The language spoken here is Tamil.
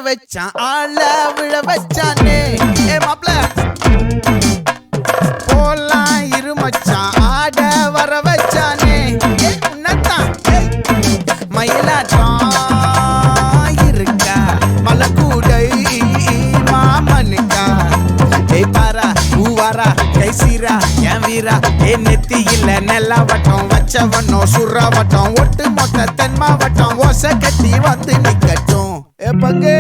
வச்சான் ஆள விழ வச்சானே மாப்ள போலாம் இருமச்சான் ஆட வர வச்சானே உன்னத்தான் மயிலாட்டம் இருக்கா மலக்கூடை மாமனுக்கா பாரா பூவாரா கைசீரா என் வீரா நெத்தி இல்ல நெல்லா வட்டம் வச்சவனோ சுறா வட்டம் ஒட்டு மொத்த தென் மாவட்டம் ஓசை கட்டி வந்து நிக்கட்டும் பங்கே